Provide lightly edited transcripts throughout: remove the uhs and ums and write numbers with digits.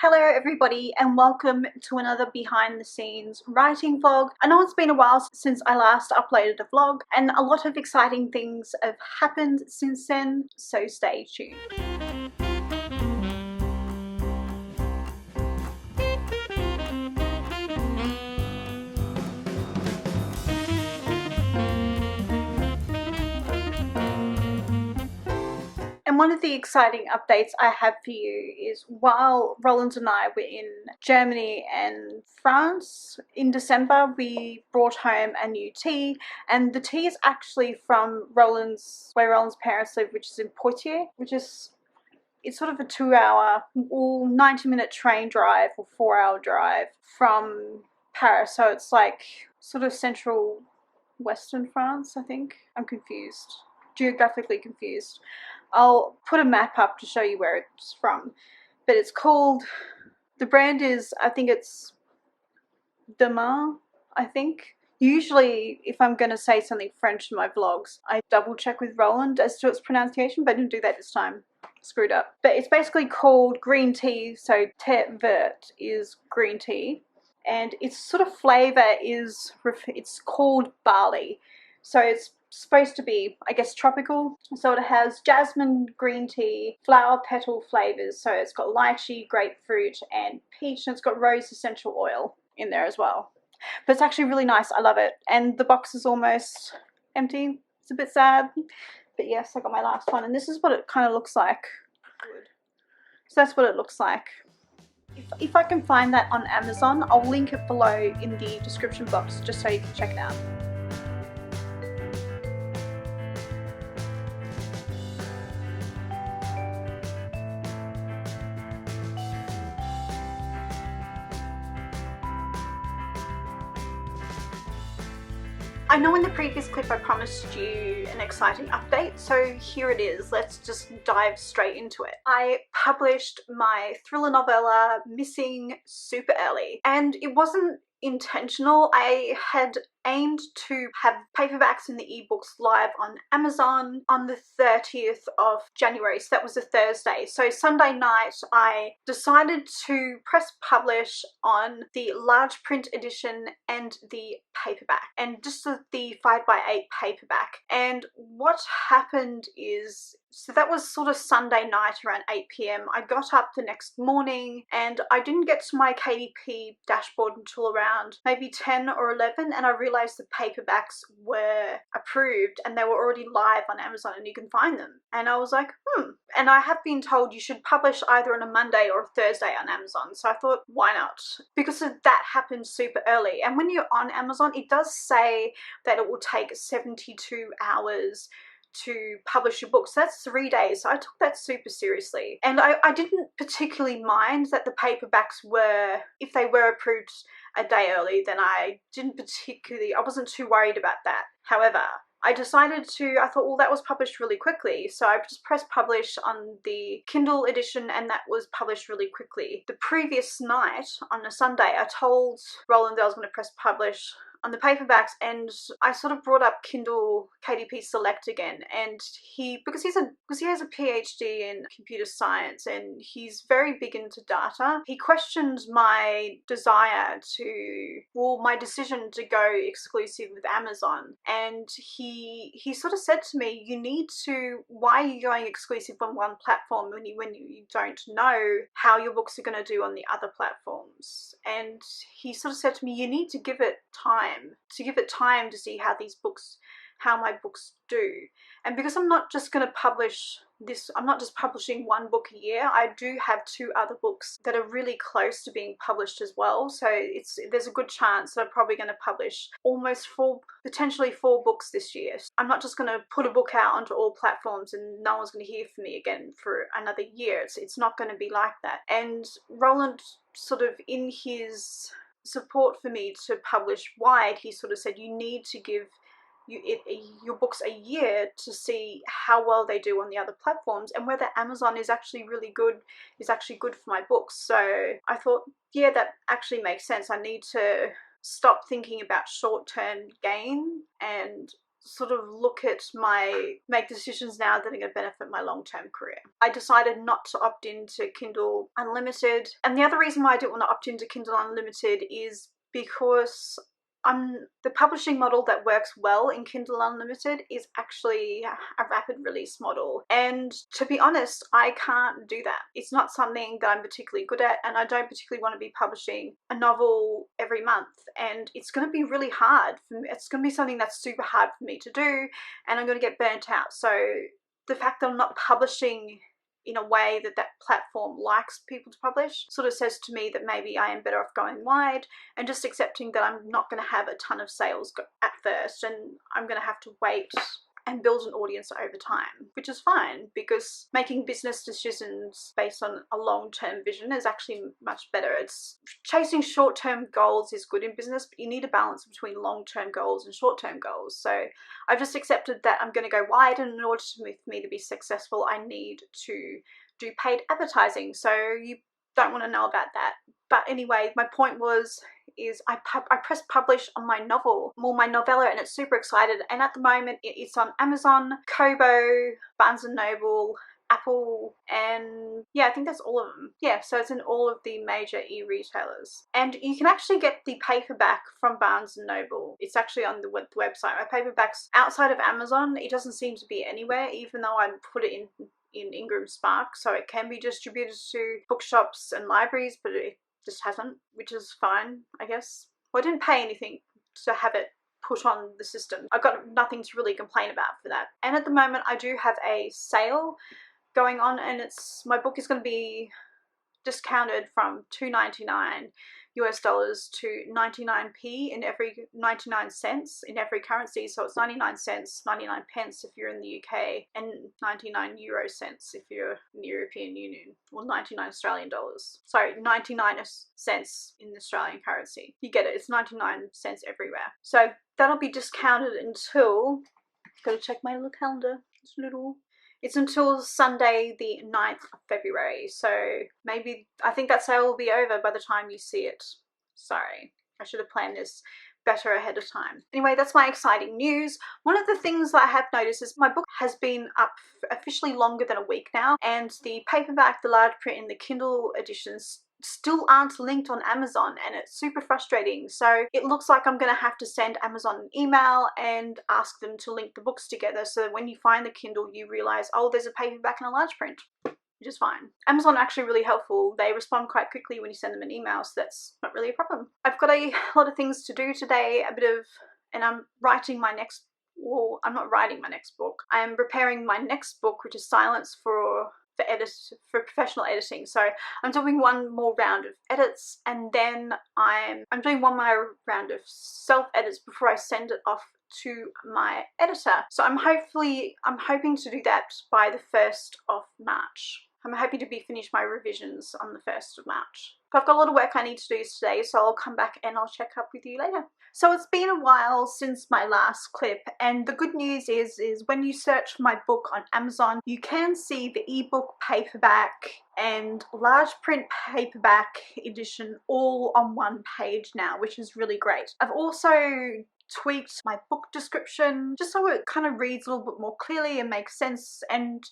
Hello everybody and welcome to another behind the scenes writing vlog. I know it's been a while since I last uploaded a vlog and a lot of exciting things have happened since then, so stay tuned. And one of the exciting updates I have for you is while Roland and I were in Germany and France in December, we brought home a new tea, and the tea is actually from where Roland's parents live, which is in Poitiers, it's sort of a 2-hour or 90-minute train drive or 4-hour drive from Paris. So it's like sort of central western France, I think. I'm confused, geographically confused. I'll put a map up to show you where it's from, but it's called, the brand is, I think it's Demain, I think. Usually if I'm going to say something French in my vlogs, I double check with Roland as to its pronunciation, but I didn't do that this time. Screwed up. But it's basically called green tea, so thé vert is green tea, and its sort of flavour is, it's called barley, so it's supposed to be, I guess, tropical. So it has jasmine, green tea, flower petal flavours, so it's got lychee, grapefruit and peach, and it's got rose essential oil in there as well. But it's actually really nice, I love it. And the box is almost empty. It's a bit sad, but yes, I got my last one, and this is what it kind of looks like. So that's what it looks like. If I can find that on Amazon, I'll link it below in the description box just so you can check it out. I know in the previous clip I promised you an exciting update, so here it is. Let's just dive straight into it. I published my thriller novella, Missing, super early, and it wasn't intentional. I had aimed to have paperbacks and the ebooks live on Amazon on the 30th of January, so that was a Thursday. So Sunday night I decided to press publish on the large print edition and the paperback, and just the 5x8 paperback. And what happened is, so that was sort of Sunday night around 8 p.m. I got up the next morning and I didn't get to my KDP dashboard until around maybe 10 or 11, and I realized the paperbacks were approved and they were already live on Amazon and you can find them. And I was like, and I have been told you should publish either on a Monday or a Thursday on Amazon, so I thought, why not? Because that happened super early, and when you're on Amazon it does say that it will take 72 hours to publish your book, so that's 3 days. So I took that super seriously, and I didn't particularly mind that the paperbacks were, if they were approved a day early, then I wasn't too worried about that. However, I decided I thought, well, that was published really quickly, so I just pressed publish on the Kindle edition and that was published really quickly. The previous night, on a Sunday, I told Roland that I was going to press publish on the paperbacks, and I sort of brought up Kindle KDP Select again, and because he has a PhD in computer science and he's very big into data, he questioned my my decision to go exclusive with Amazon, and he sort of said to me, why are you going exclusive on one platform when you don't know how your books are going to do on the other platforms? And he sort of said to me, you need to give it time to see how my books do. And because I'm not just going to publish this, I'm not just publishing one book a year, I do have 2 other books that are really close to being published as well. So there's a good chance that I'm probably going to publish potentially 4 books this year. I'm not just going to put a book out onto all platforms and no one's going to hear from me again for another year. It's not going to be like that. And Roland, sort of in his support for me to publish wide, he sort of said, you need to give your books a year to see how well they do on the other platforms and whether Amazon is actually good for my books. So I thought, yeah, that actually makes sense. I need to stop thinking about short-term gain and sort of make decisions now that are going to benefit my long-term career. I decided not to opt into Kindle Unlimited, and the other reason why I didn't want to opt into Kindle Unlimited is because the publishing model that works well in Kindle Unlimited is actually a rapid release model, and to be honest, I can't do that. It's not something that I'm particularly good at, and I don't particularly want to be publishing a novel every month, and it's going to be really hard for me. It's going to be something that's super hard for me to do, and I'm going to get burnt out. So the fact that I'm not publishing in a way that platform likes people to publish sort of says to me that maybe I am better off going wide and just accepting that I'm not going to have a ton of sales at first, and I'm going to have to wait and build an audience over time, which is fine, because making business decisions based on a long-term vision is actually much better. It's chasing short-term goals is good in business, but you need a balance between long-term goals and short-term goals. So I've just accepted that I'm going to go wide, and in order for me to be successful, I need to do paid advertising. So you don't want to know about that. But anyway, my point is I pressed publish on my novella, and it's super excited. And at the moment, it's on Amazon, Kobo, Barnes and Noble, Apple, and yeah, I think that's all of them. Yeah, so it's in all of the major e-retailers. And you can actually get the paperback from Barnes and Noble. It's actually on the website. My paperback's outside of Amazon. It doesn't seem to be anywhere, even though I put it in Ingram Spark, so it can be distributed to bookshops and libraries, but it just hasn't, which is fine, I guess. Well, I didn't pay anything to have it put on the system. I've got nothing to really complain about for that. And at the moment, I do have a sale going on, and my book is going to be discounted from $2.99 US dollars to 99p in every 99 cents in every currency. So it's 99 cents, 99 pence if you're in the UK, and 99 euro cents if you're in the European Union, or 99 Australian dollars. Sorry, 99 cents in the Australian currency. You get it, it's 99 cents everywhere. So that'll be discounted until, gotta check my little calendar, it's until Sunday the 9th of February, so maybe, I think that sale will be over by the time you see it. Sorry, I should have planned this better ahead of time. Anyway, that's my exciting news. One of the things that I have noticed is my book has been up officially longer than a week now, and the paperback, the large print, and the Kindle editions still aren't linked on Amazon, and it's super frustrating. So it looks like I'm going to have to send Amazon an email and ask them to link the books together, so that when you find the Kindle you realize, oh, there's a paperback and a large print, which is fine. Amazon are actually really helpful. They respond quite quickly when you send them an email, so that's not really a problem. I've got a lot of things to do today, and I'm writing my next, well, I'm not writing my next book. I am preparing my next book, which is Silence for professional editing. So I'm doing one more round of edits, and then I'm doing one more round of self edits before I send it off to my editor. So I'm hoping to do that by the 1st of March. I'm hoping to be finished my revisions on the 1st of March. But I've got a lot of work I need to do today, so I'll come back and I'll check up with you later. So it's been a while since my last clip, and the good news is when you search for my book on Amazon, you can see the ebook, paperback, and large print paperback edition all on one page now, which is really great. I've also tweaked my book description just so it kind of reads a little bit more clearly and makes sense, and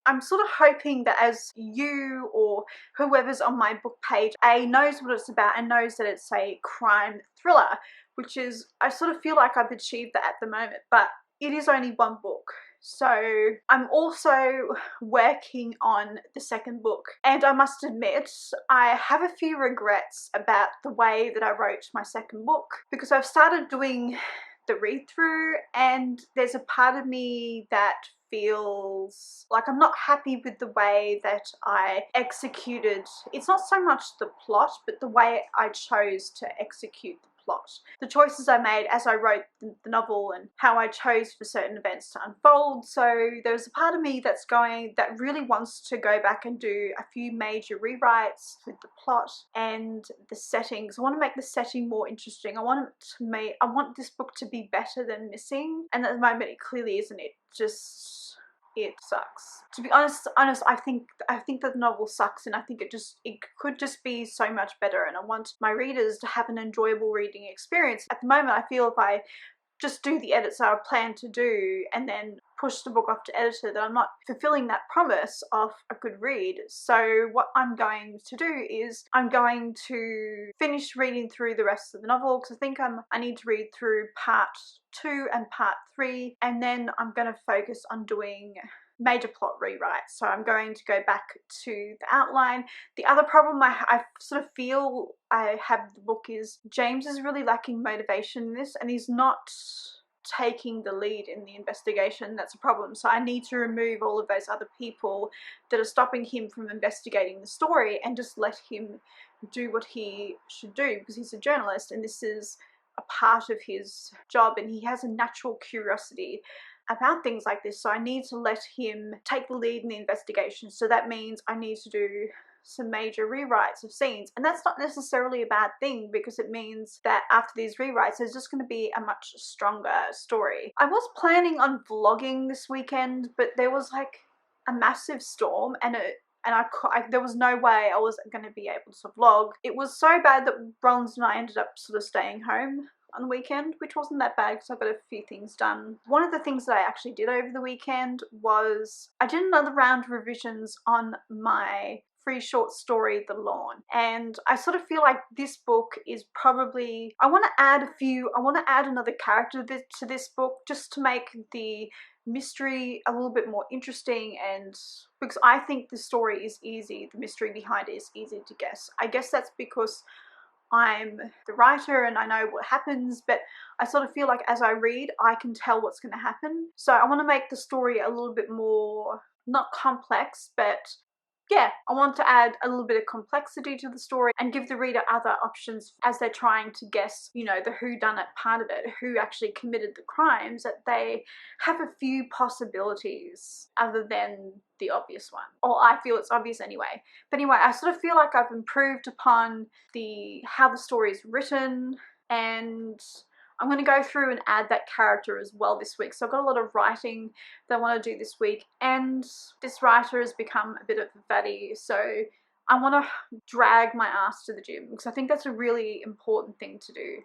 I'm sort of hoping that as you or whoever's on my book page knows what it's about and knows that it's a crime thriller, which is, I sort of feel like I've achieved that at the moment, but it is only one book. So I'm also working on the second book, and I must admit I have a few regrets about the way that I wrote my second book, because I've started doing the read-through and there's a part of me that feels like I'm not happy with the way that I executed. It's not so much the plot, but the way I chose to execute the plot. The choices I made as I wrote the novel and how I chose for certain events to unfold. So there's a part of me that really wants to go back and do a few major rewrites with the plot and the settings. I want to make the setting more interesting. I want this book to be better than Missing, and at the moment it clearly isn't. It sucks. To be honest, I think that the novel sucks, and I think it could just be so much better, and I want my readers to have an enjoyable reading experience. At the moment, I feel if I just do the edits that I plan to do and then push the book off to editor, that I'm not fulfilling that promise of a good read. So what I'm going to do is I'm going to finish reading through the rest of the novel, because I think I need to read through part 2 and part 3, and then I'm going to focus on doing major plot rewrites. So I'm going to go back to the outline. The other problem I sort of feel I have the book is James is really lacking motivation in this, and he's not taking the lead in the investigation. That's a problem. So I need to remove all of those other people that are stopping him from investigating the story and just let him do what he should do, because he's a journalist and this is a part of his job and he has a natural curiosity about things like this. So I need to let him take the lead in the investigation. So that means I need to do some major rewrites of scenes, and that's not necessarily a bad thing, because it means that after these rewrites there's just going to be a much stronger story. I was planning on vlogging this weekend, but there was like a massive storm and there was no way I was going to be able to vlog. It was so bad that Rollins and I ended up sort of staying home on the weekend, which wasn't that bad because I got a few things done. One of the things that I actually did over the weekend was I did another round of revisions on my free short story, The Lawn, and I sort of feel like this book is probably, I want to add another character to this book, just to make the mystery a little bit more interesting, and because I think the story is easy, the mystery behind it is easy to guess. I guess that's because I'm the writer and I know what happens, but I sort of feel like as I read I can tell what's going to happen. So I want to make the story a little bit more, not complex, but yeah, I want to add a little bit of complexity to the story and give the reader other options as they're trying to guess, you know, the whodunit part of it, who actually committed the crimes, that they have a few possibilities other than the obvious one. Or I feel it's obvious anyway. But anyway, I sort of feel like I've improved upon how the story is written, and I'm going to go through and add that character as well this week. So I've got a lot of writing that I want to do this week, and this writer has become a bit of a baddie, so I want to drag my ass to the gym, because I think that's a really important thing to do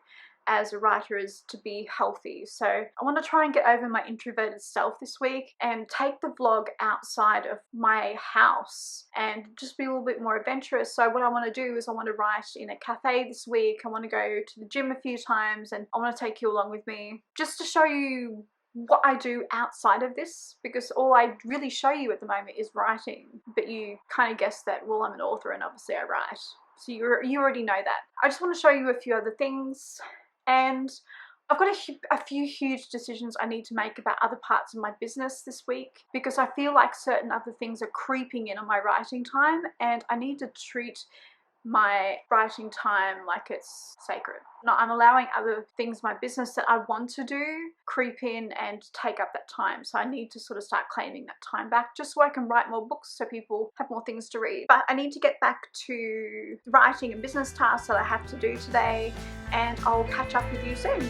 as a writer, is to be healthy. So I want to try and get over my introverted self this week and take the vlog outside of my house and just be a little bit more adventurous. So what I want to do is I want to write in a cafe this week, I want to go to the gym a few times, and I want to take you along with me just to show you what I do outside of this, because all I really show you at the moment is writing, but you kind of guess that, well, I'm an author and obviously I write, so you already know that. I just want to show you a few other things. And I've got a few huge decisions I need to make about other parts of my business this week, because I feel like certain other things are creeping in on my writing time, and I need to treat my writing time like it's sacred. I'm allowing other things in my business that I want to do creep in and take up that time. So I need to sort of start claiming that time back, just so I can write more books so people have more things to read. But I need to get back to writing and business tasks that I have to do today, and I'll catch up with you soon.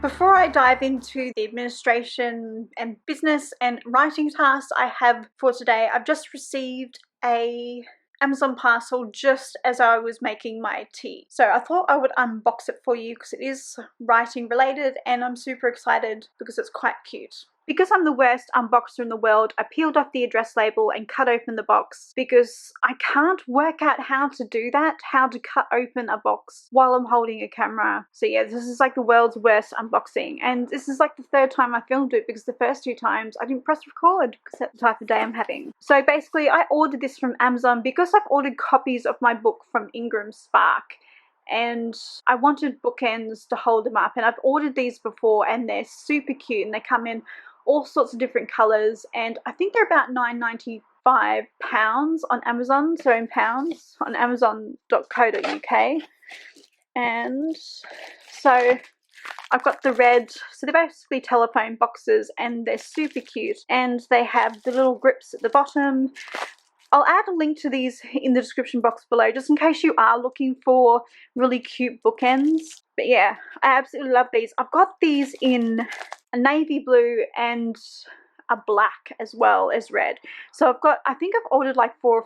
Before I dive into the administration and business and writing tasks I have for today, I've just received a Amazon parcel just as I was making my tea. So I thought I would unbox it for you because it is writing related, and I'm super excited because it's quite cute. Because I'm the worst unboxer in the world, I peeled off the address label and cut open the box, because I can't work out how to do that, how to cut open a box while I'm holding a camera. So yeah, this is like the world's worst unboxing, and this is like the third time I filmed it, because the first 2 times I didn't press record because that's the type of day I'm having. So basically I ordered this from Amazon because I've ordered copies of my book from Ingram Spark, and I wanted bookends to hold them up, and I've ordered these before and they're super cute, and they come in all sorts of different colours, and I think they're about £9.95 on Amazon, so in pounds, on amazon.co.uk. And so I've got the red, so they're basically telephone boxes, and they're super cute, and they have the little grips at the bottom. I'll add a link to these in the description box below, just in case you are looking for really cute bookends. But yeah, I absolutely love these. I've got these in a navy blue, and a black as well as red. So I think I've ordered like 4 or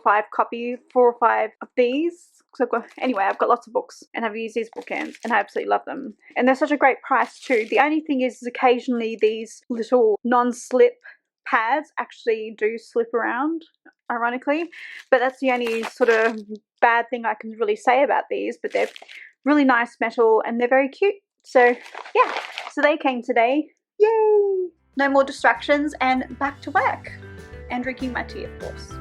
5 of these. So I've got lots of books and I've used these bookends and I absolutely love them. And they're such a great price too. The only thing is occasionally these little non-slip pads actually do slip around, ironically. But that's the only sort of bad thing I can really say about these. But they're really nice metal and they're very cute. So yeah, so they came today. Yay! No more distractions and back to work. And drinking my tea, of course.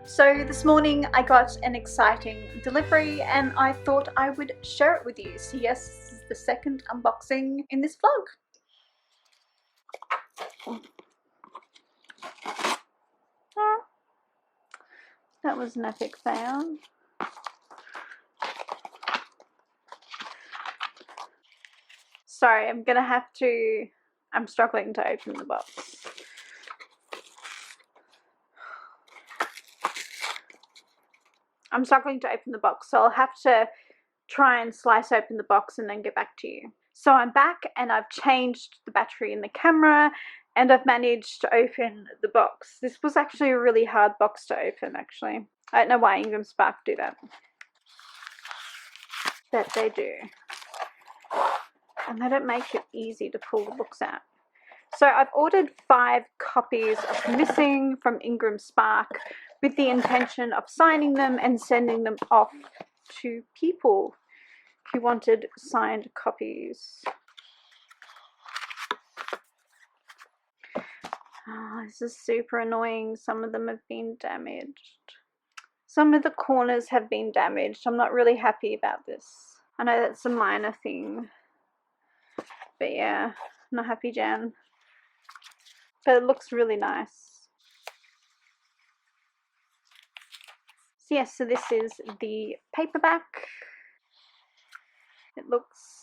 So this morning I got an exciting delivery and I thought I would share it with you. So yes, this is the second unboxing in this vlog. Oh, that was an epic fail. Sorry, I'm struggling to open the box. I'm struggling to open the box, so I'll have to try and slice open the box and then get back to you. So I'm back and I've changed the battery in the camera and I've managed to open the box. This was actually a really hard box to open, actually. I don't know why Ingram Spark do that. But they do. And they don't make it easy to pull the books out. So I've ordered 5 copies of Missing from Ingram Spark with the intention of signing them and sending them off to people who wanted signed copies. Oh, this is super annoying. Some of them have been damaged. Some of the corners have been damaged. I'm not really happy about this. I know that's a minor thing. But yeah, not happy, Jan. But it looks really nice. So yes, so this is the paperback. It looks...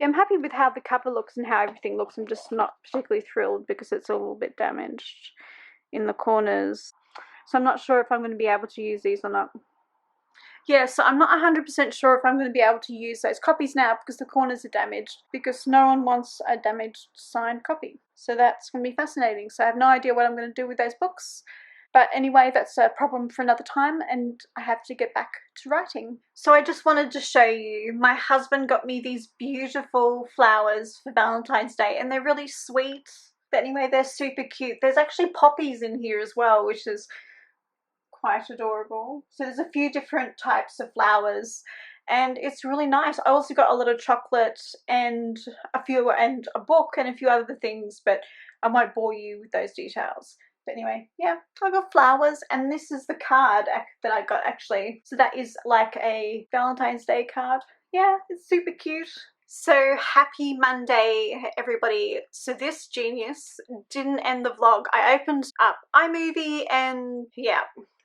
I'm happy with how the cover looks and how everything looks. I'm just not particularly thrilled because it's a little bit damaged in the corners. So I'm not sure if I'm going to be able to use these or not. Yeah, so I'm not 100% sure if I'm going to be able to use those copies now because the corners are damaged, because no one wants a damaged signed copy. So that's going to be fascinating. So I have no idea what I'm going to do with those books. But anyway, that's a problem for another time and I have to get back to writing. So I just wanted to show you, my husband got me these beautiful flowers for Valentine's Day and they're really sweet. But anyway, they're super cute. There's actually poppies in here as well, which is quite adorable. So there's a few different types of flowers and it's really nice. I also got a little chocolate and a book and a few other things, but I won't bore you with those details. But anyway, yeah, I got flowers and this is the card that I got actually. So that is like a Valentine's Day card. Yeah, it's super cute. So happy Monday, everybody. So this genius didn't end the vlog. I opened up iMovie and yeah,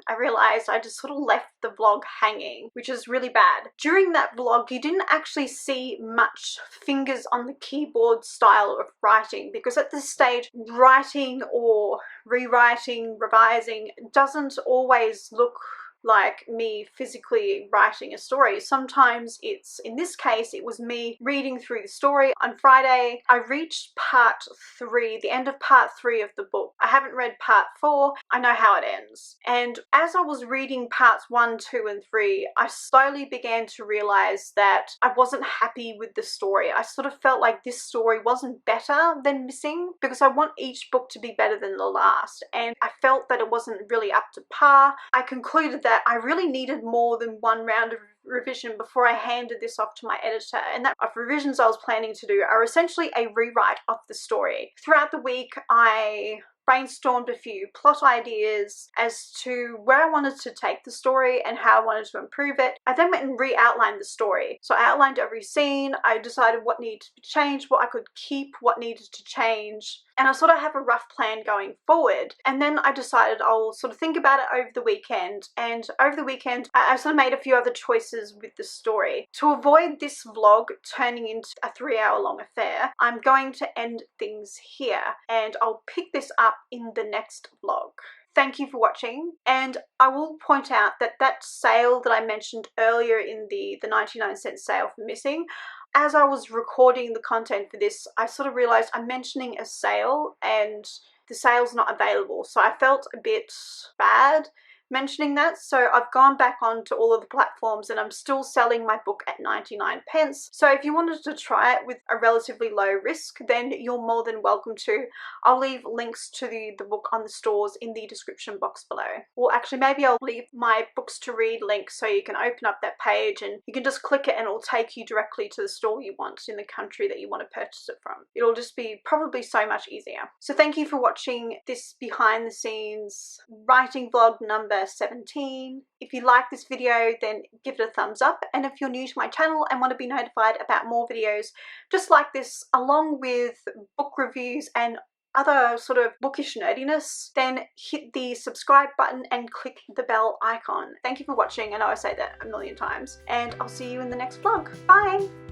I realized I just sort of left the vlog hanging, which is really bad. During that vlog, you didn't actually see much fingers on the keyboard style of writing, because at this stage, writing or rewriting, revising doesn't always look like me physically writing a story. Sometimes it's, in this case, it was me reading through the story. On Friday, I reached part 3, the end of part 3 of the book. I haven't read part 4. I know how it ends. And as I was reading parts 1, 2, and 3, I slowly began to realize that I wasn't happy with the story. I sort of felt like this story wasn't better than Missing, because I want each book to be better than the last. And I felt that it wasn't really up to par. I concluded that I really needed more than one round of revision before I handed this off to my editor, and that of revisions I was planning to do are essentially a rewrite of the story. Throughout the week I brainstormed a few plot ideas as to where I wanted to take the story and how I wanted to improve it. I then went and re-outlined the story. So I outlined every scene, I decided what needed to be changed, what I could keep, what needed to change, and I sort of have a rough plan going forward. And then I decided I'll sort of think about it over the weekend, and over the weekend I sort of made a few other choices with the story. To avoid this vlog turning into a 3-hour long affair, I'm going to end things here, and I'll pick this up in the next vlog. Thank you for watching, and I will point out that that sale that I mentioned earlier in the 99-cent sale for Missing, as I was recording the content for this, I sort of realized I'm mentioning a sale and the sale's not available, so I felt a bit bad mentioning that. So I've gone back onto all of the platforms and I'm still selling my book at 99 pence. So if you wanted to try it with a relatively low risk, then you're more than welcome to. I'll leave links to the book on the stores in the description box below. Or actually, maybe I'll leave my books to read link so you can open up that page and you can just click it and it'll take you directly to the store you want in the country that you want to purchase it from. It'll just be probably so much easier. So thank you for watching this behind the scenes writing vlog number 17. If you like this video, then give it a thumbs up, and if you're new to my channel and want to be notified about more videos just like this, along with book reviews and other sort of bookish nerdiness, then hit the subscribe button and click the bell icon. Thank you for watching. I know I say that a million times, and I'll see you in the next vlog. Bye!